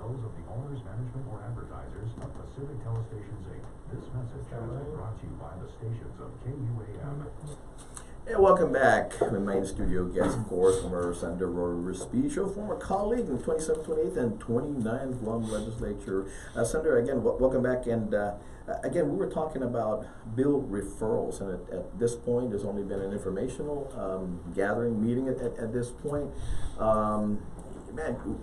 those of the owners, management, or advertisers of Pacific Telestations Inc. This message has been brought to you by the stations of KUAM. And welcome back. With my in-studio guest, of course, former Senator Rory Respicio, former colleague in the 27th, 28th, and 29th Guam legislature. Senator, again, welcome back. And again, we were talking about bill referrals, and at this point, there's only been an informational gathering meeting at this point. Man,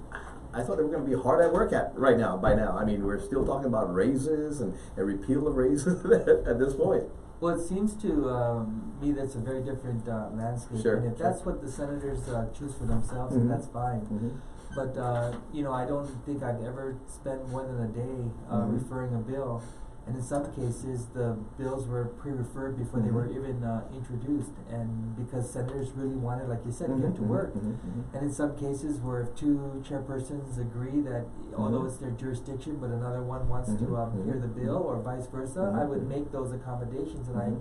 I thought they were going to be hard at work by now. I mean, we're still talking about raises and repeal of raises at this point. Well, it seems to me that's a very different landscape. Sure, and if that's what the senators choose for themselves, then that's fine. But, I don't think I've ever spent more than a day referring a bill. And in some cases, the bills were pre-referred before they were even introduced. And because senators really wanted, like you said, to get to work. And in some cases where if two chairpersons agree that, although it's their jurisdiction, but another one wants to hear the bill or vice versa, I would make those accommodations. And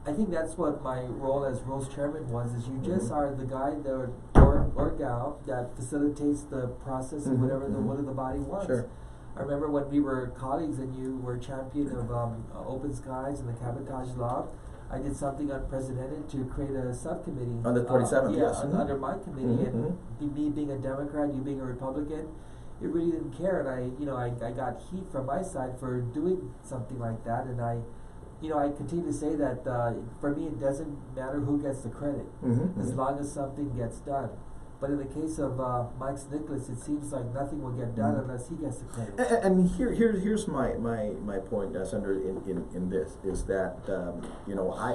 I think that's what my role as Rules Chairman was, is you just are the guy or gal that facilitates the process of whatever the will of the body wants. Sure. I remember when we were colleagues and you were champion of open skies and the cabotage law, I did something unprecedented to create a subcommittee. On the 27th, yes. Under my committee, and me being a Democrat, you being a Republican, it really didn't care. And I got heat from my side for doing something like that. And I continue to say that for me, it doesn't matter who gets the credit, as long as something gets done. But in the case of Mike Nicholas, it seems like nothing will get done unless he gets the credit. And here's my point, Senator, in this, is that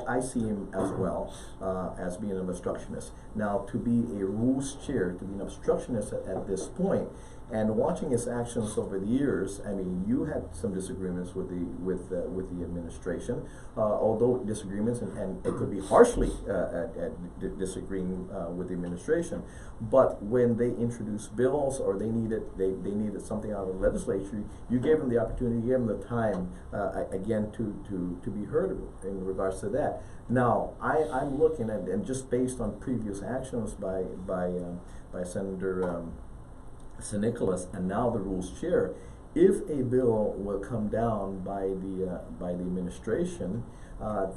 I see him as well as being an obstructionist. Now, to be a rules chair, to be an obstructionist at this point, and watching his actions over the years, I mean, you had some disagreements with the administration, although disagreements, and it could be harshly disagreeing with the administration. But when they introduced bills or they needed something out of the legislature, you gave them the opportunity, you gave them the time again to be heard in regards to that. Now, I'm looking at, and just based on previous actions by Senator Nicholas, and now the rules chair, if a bill will come down by the administration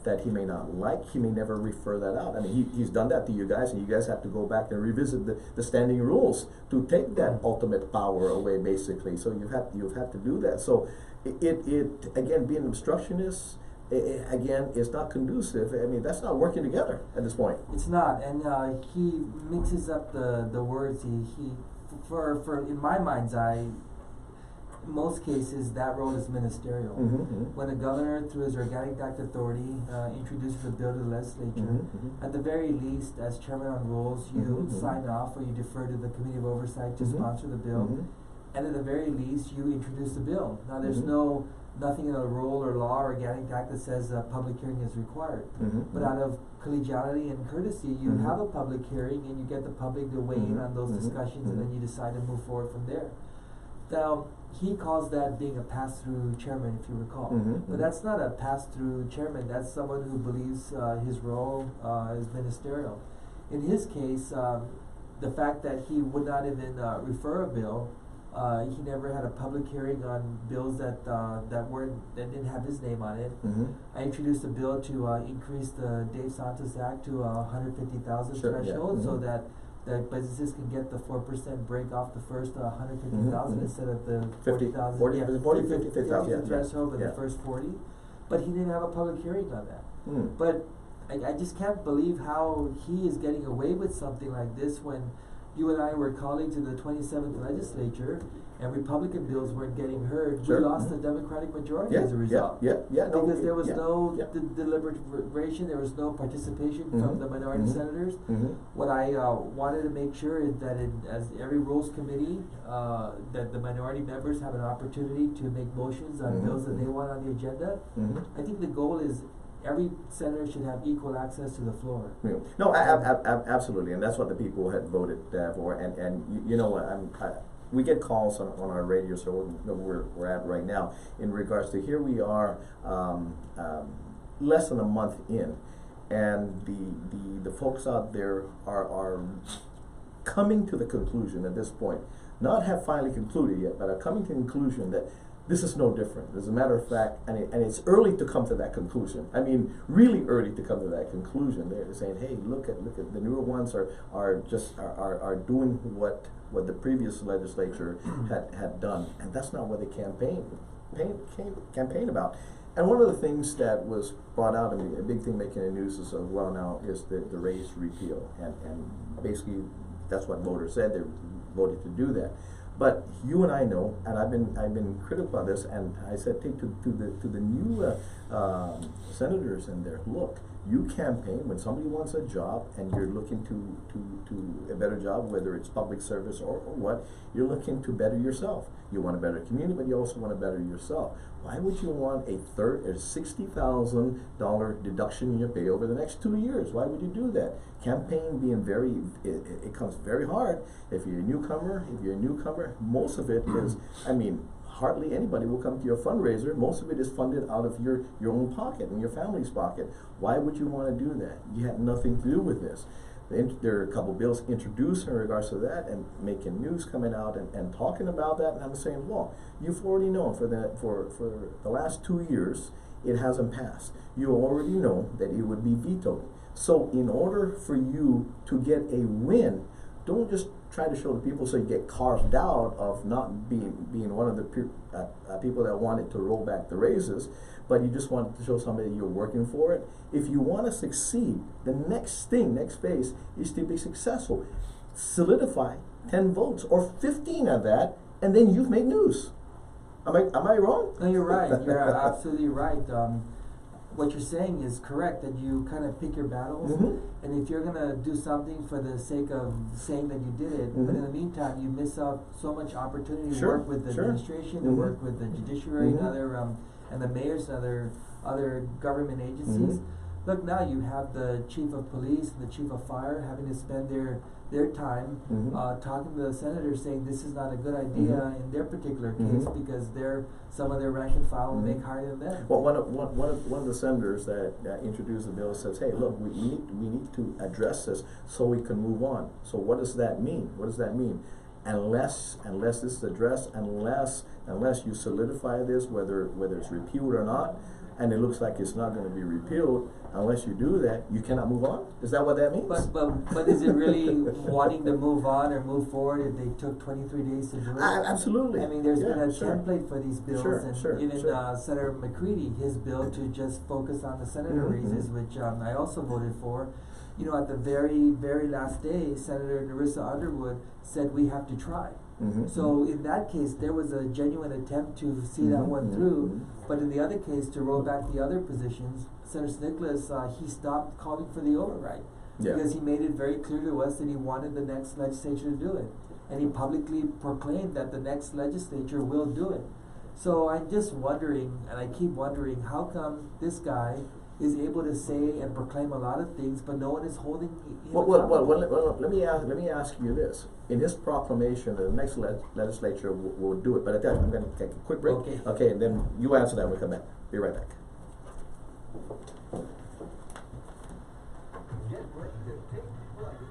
that he may not like, he may never refer that out. I mean, he's done that to you guys, and you guys have to go back and revisit the standing rules to take that ultimate power away, basically. So you've had to do that. So it again, being an obstructionist, again, is not conducive. I mean, that's not working together at this point. It's not, and he mixes up the words. He for in my mind's eye, in most cases that role is ministerial. When a governor, through his organic act authority, introduces a bill to the legislature, at the very least, as chairman on rules, you sign off or you defer to the committee of oversight to sponsor the bill, and at the very least, you introduce the bill. Now, there's nothing in a rule or law or organic act that says a public hearing is required. But out of collegiality and courtesy, you have a public hearing and you get the public to weigh in on those discussions, and then you decide to move forward from there. Now, he calls that being a pass-through chairman, if you recall. But that's not a pass-through chairman. That's someone who believes his role is ministerial. In his case, the fact that he would not even refer a bill, he never had a public hearing on bills that didn't have his name on it. I introduced a bill to increase the Dave Santos Act to 150,000 threshold, so that businesses can get the 4% break off the first 150,000 instead of the 40,000. 50,000 threshold with the first 40. But he didn't have a public hearing on that. But I just can't believe how he is getting away with something like this when you and I were colleagues in the 27th legislature, and Republican bills weren't getting heard. We lost the Democratic majority as a result. Because there was no deliberation, there was no participation from the minority senators. What I wanted to make sure is that as every rules committee, that the minority members have an opportunity to make motions on bills that they want on the agenda. I think the goal is every senator should have equal access to the floor. No, absolutely, and that's what the people had voted for. And you know, we get calls on our radio show we're at right now in regards to, here we are, less than a month in, and the folks out there are coming to the conclusion at this point not have finally concluded yet, but are coming to the conclusion that this is no different. As a matter of fact, and it's early to come to that conclusion. I mean, really early to come to that conclusion. They're saying, hey, look at the newer ones are doing what the previous legislature had done, and that's not what they campaign about. And one of the things that was brought out, and a big thing making the news as well now, is the race repeal, and basically that's what voters said. They voted to do that. But you and I know, and I've been critical of this, and I said, take to the new senators in there. Look, you campaign when somebody wants a job, and you're looking to a better job, whether it's public service or what. You're looking to better yourself. You want a better community, but you also want to better yourself. Why would you want a $60,000 deduction in your pay over the next 2 years? Why would you do that? Campaign being it comes very hard. If you're a newcomer, most of it is, I mean, hardly anybody will come to your fundraiser. Most of it is funded out of your own pocket and your family's pocket. Why would you want to do that? You had nothing to do with this. There are a couple bills introduced in regards to that, and making news coming out and talking about that, and I'm saying, well, you've already known for the last 2 years it hasn't passed. You already know that it would be vetoed. So in order for you to get a win, don't just try to show the people so you get carved out of not being one of the people that wanted to roll back the raises, but you just want to show somebody you're working for it. If you want to succeed, the next phase is to be successful. Solidify 10 votes or 15 of that, and then you've made news. Am I wrong? No, you're right. You're absolutely right. What you're saying is correct, that you kind of pick your battles, and if you're gonna do something for the sake of saying that you did it, but in the meantime you miss out so much opportunity to work with the administration, to work with the judiciary and other and the mayors and other government agencies. Look, now you have the chief of police and the chief of fire having to spend their time talking to the senators, saying this is not a good idea in their particular case because some of their rank and file will make higher than them. Well, one of the senators that introduced the bill says, "Hey, look, we need to address this so we can move on." So what does that mean? What does that mean? Unless this is addressed, unless you solidify this, whether it's repealed or not, and it looks like it's not going to be repealed, unless you do that, you cannot move on? Is that what that means? But is it really wanting to move on or move forward if they took 23 days to do it? Absolutely. I mean, there's been a template for these bills, even sure. Senator McCready, his bill to just focus on the senator raises, which I also voted for. You know, at the very, very last day, Senator Nerissa Underwood said we have to try. So in that case, there was a genuine attempt to see that one through. But in the other case, to roll back the other positions, Senator Nicholas, he stopped calling for the override because he made it very clear to us that he wanted the next legislature to do it. And he publicly proclaimed that the next legislature will do it. So I'm just wondering, and I keep wondering, how come this guy is able to say and proclaim a lot of things, but no one is holding him accountable? Let me ask you this. In his proclamation, the next legislature will do it. But at that, I'm going to take a quick break. Okay, and then you answer that when we come back. Be right back. Get ready to take flight in